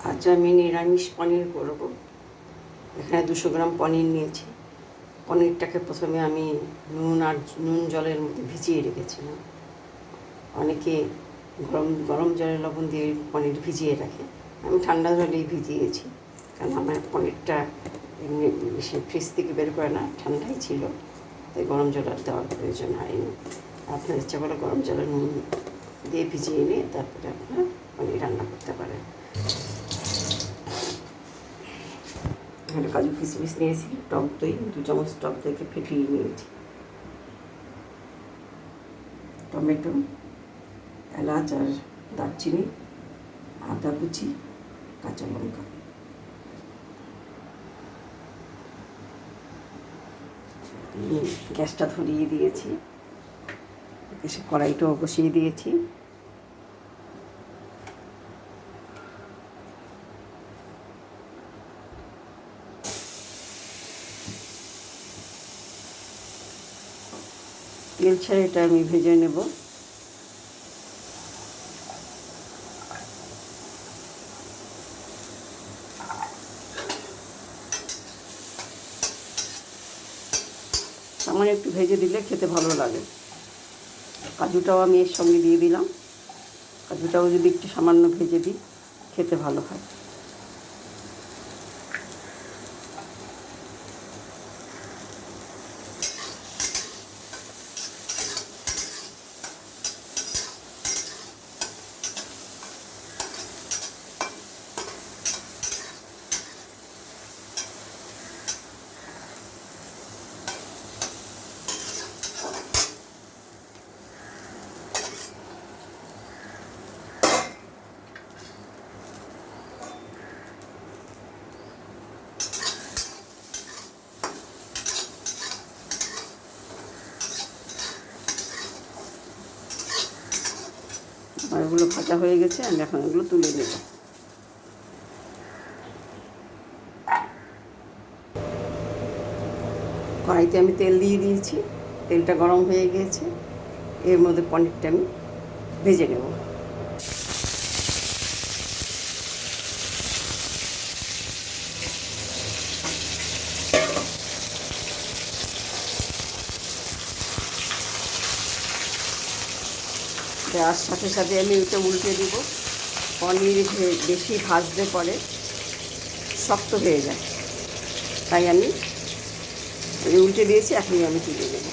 আজ আমি নিরামিষ পনির করব। এখানে 200 গ্রাম পনির নিয়েছি। পনিরটাকে প্রথমে আমি নুন জলের মধ্যে ভিজিয়ে রেখেছিলাম। অনেকে গরম জলে লবণ দিয়ে পনির ভিজিয়ে রাখে, আমি ঠান্ডা জলেই ভিজিয়েছি, কারণ আমার পনিরটা এমনি বেশি ফ্রিজ থেকে বের করে না, ঠান্ডাই ছিল, তাই গরম জল আর দেওয়ার প্রয়োজন হয়নি। আপনার ইচ্ছা করে গরম জলে নুন দিয়ে ভিজিয়ে নিয়ে তারপরে আপনার পনির রান্না করতে পারেন। এখানে কাজু কিশমিশ নিয়েছি, টক দই 2 চামচ টক দইকে ফেটিয়ে নিয়েছি, টমেটো, এলাচ আর দারচিনি, আদা কুচি, কাঁচা লঙ্কা। গ্যাসটা ধরিয়ে দিয়েছি, এসে কড়াইটাও বসিয়ে দিয়েছি। তেল ছেড়ে এটা আমি ভেজে নেব। সামান্য একটু ভেজে দিলে খেতে ভালো লাগে। কাজুটাও আমি এর সঙ্গে দিয়ে দিলাম, কাজুটাও যদি একটু সামান্য ভেজে দিই খেতে ভালো হয়। আর এগুলো ভাজা হয়ে গেছে, আমি এখন এগুলো তুলে নেব। কড়াইতে আমি তেল দিয়ে দিয়েছি, তেলটা গরম হয়ে গিয়েছে, এর মধ্যে পনিরটা আমি ভেজে নেব। দেওয়ার সাথে সাথে আমি ওটা উল্টে দিব। পনির বেশি ভাজলে পরে শক্ত হয়ে যায়, তাই আমি উল্টে দিয়েছি, এখনই আমি তুলে দেব।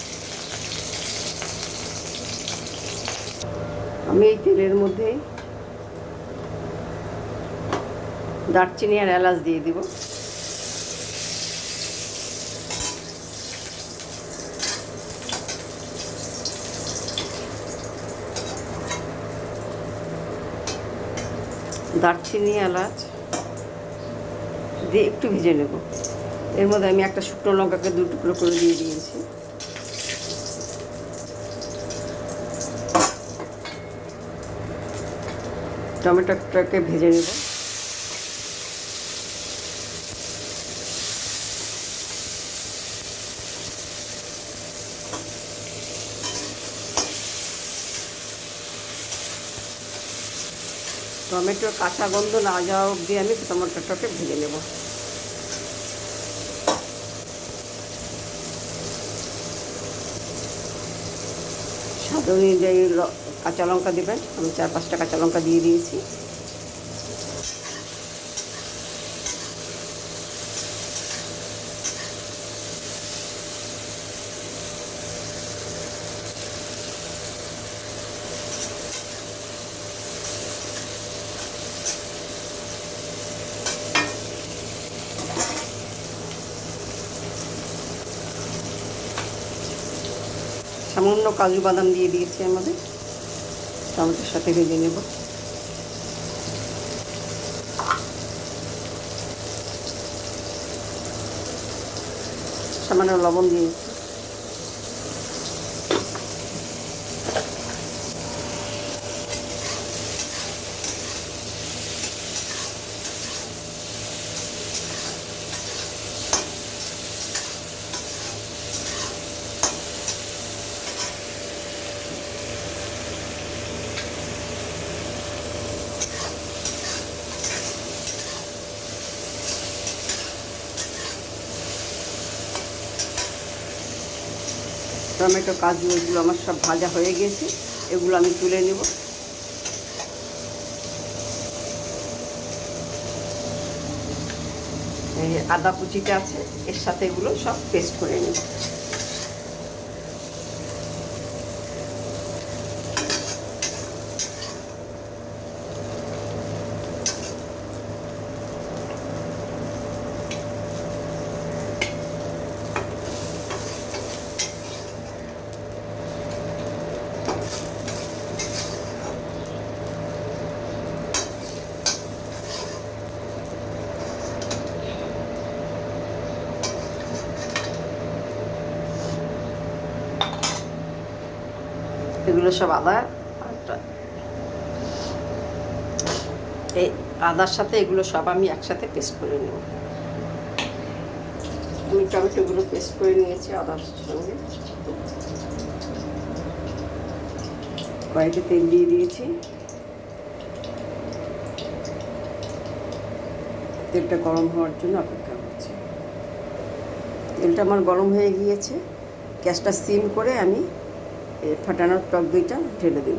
আমি এই তেলের মধ্যে দারচিনি আর এলাচ দিয়ে দিব। দারচিনি এলাচ দিয়ে একটু ভেজে নেব। এর মধ্যে আমি একটা শুকনো লঙ্কাকে 2 টুকরো করে দিয়ে দিয়েছি। টমেটোটাকে ভেজে নেব। টমেটোর কাঁচা গন্ধ না যাওয়া অবধি আমি টমেটোটাকে ভেজে নেব। স্বাদ অনুযায়ী কাঁচা লঙ্কা দেবেন, আমি 4-5টা কাঁচা লঙ্কা দিয়ে দিয়েছি। সামান্য কাজু বাদাম দিয়ে দিয়েছি আমাদের, টমেটোর সাথে ভেজে নেব। সামান্য লবণ দিয়েছি। টমেটো কাজু এগুলো আমার সব ভাজা হয়ে গেছে, এগুলো আমি তুলে নেব। এই আদা কুচিটা আছে, এর সাথে এগুলো সব পেস্ট করে নেব। এগুলো সব আদা, এই আদার সাথে এগুলো সব আমি একসাথে পেস্ট করে নেব। আমি টমেটোগুলো পেস্ট করে নিয়েছি আদার সঙ্গে। কড়াইতে তেল দিয়ে দিয়েছি, তেলটা গরম হওয়ার জন্য অপেক্ষা করছি। তেলটা আমার গরম হয়ে গিয়েছে, গ্যাসটা সিম করে আমি ফাটানোর টক দইটা ঢেলে দেব।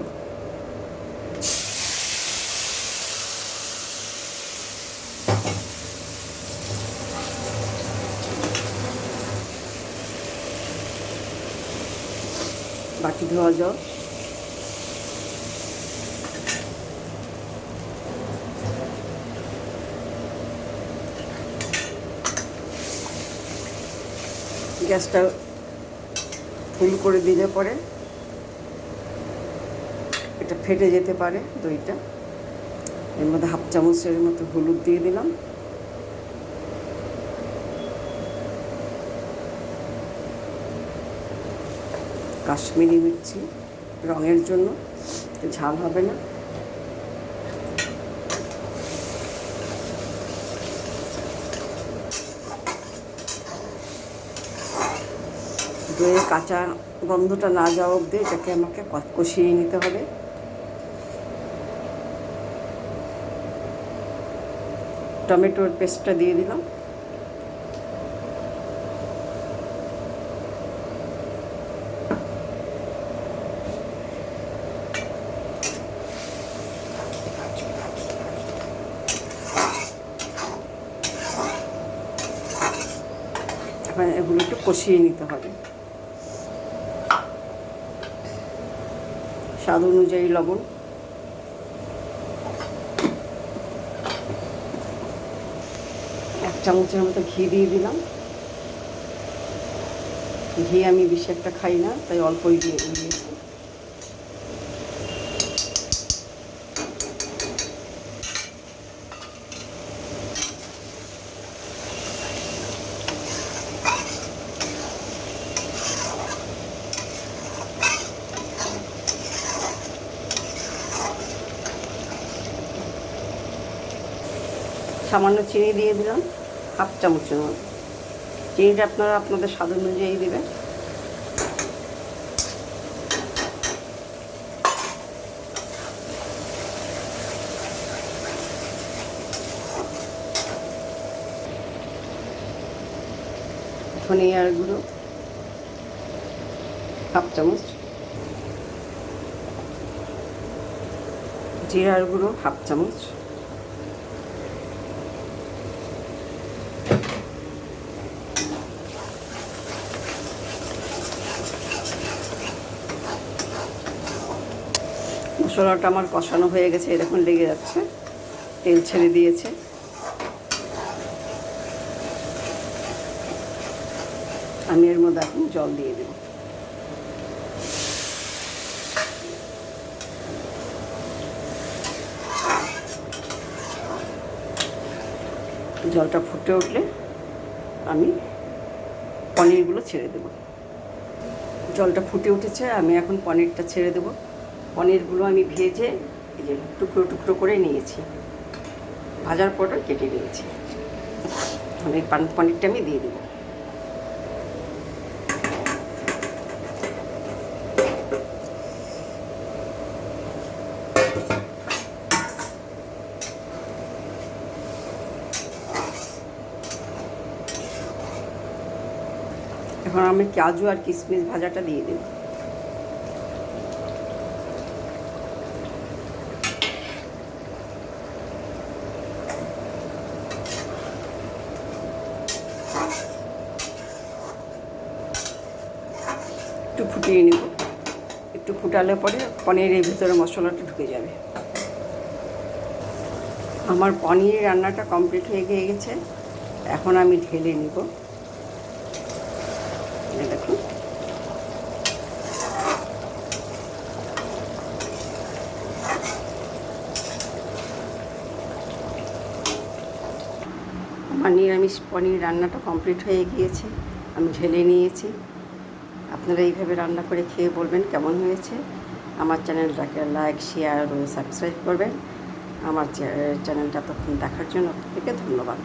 বাটি ধোয়া জল, গ্যাসটা ফুল করে দিলে পরে এটা ফেটে যেতে পারে দইটা। এর মধ্যে হাফ চামচের মতো হলুদ দিয়ে দিলাম, কাশ্মীরি মির্চি রঙের জন্য, ঝাল হবে না। দইয়ের কাঁচা গন্ধটা না যাওয়া অবধি এটাকে আমাকে কষিয়ে নিতে হবে। টমেটোর পেস্টটা দিয়ে দিলাম, এখন এগুলো একটু কষিয়ে নিতে হবে। স্বাদ অনুযায়ী লবণ, এক চামচের মতো ঘি দিয়ে দিলাম। ঘি আমি বেশি একটা খাই না, তাই অল্পই দিয়ে দিয়েছি। সামান্য চিনি দিয়ে দিলাম, হাফ চামচের মতো। চিনিটা আপনারা আপনাদের স্বাদ অনুযায়ী দেবেন। ধনিয়ার গুঁড়ো হাফ চামচ, জিরার গুঁড়ো হাফ চামচ, মশলাটা আমার কষানো হয়ে গেছে, এরকম লেগে যাচ্ছে, তেল ছেড়ে দিয়েছে। আমি এর মধ্যে এখন জল দিয়ে দেব। জলটা ফুটে উঠলে আমি পনিরগুলো ছেড়ে দেব। জলটা ফুটে উঠেছে, আমি এখন পনিরটা ছেড়ে দেব। পনিরগুলো আমি ভেজে এই যে টুকরো টুকরো করে নিয়েছি, ভাজার পরে কেটে নিয়েছি। এই পনিরটা আমি দিয়ে দেবো। এখন আমি কাজু আর কিশমিশ ভাজাটা দিয়ে দেব। একটু ফুটিয়ে নেব, একটু ফুটালে পরে পনিরের ভিতরে মশলাটা ঢুকে যাবে। আমার পনির রান্নাটা কমপ্লিট হয়ে গেছে। এখন আমি ঢেলে নিব। দেখুন, আমার নিরামিষ পনির রান্নাটা কমপ্লিট হয়ে গিয়েছে। আমি ঢেলে নিয়েছি। আপনারা এইভাবে রান্না করে খেয়ে বলবেন কেমন হয়েছে। আমার চ্যানেলটাকে লাইক, শেয়ার ও সাবস্ক্রাইব করবেন। আমার চ্যানেলটা তখন দেখার জন্য আপনাদেরকে ধন্যবাদ।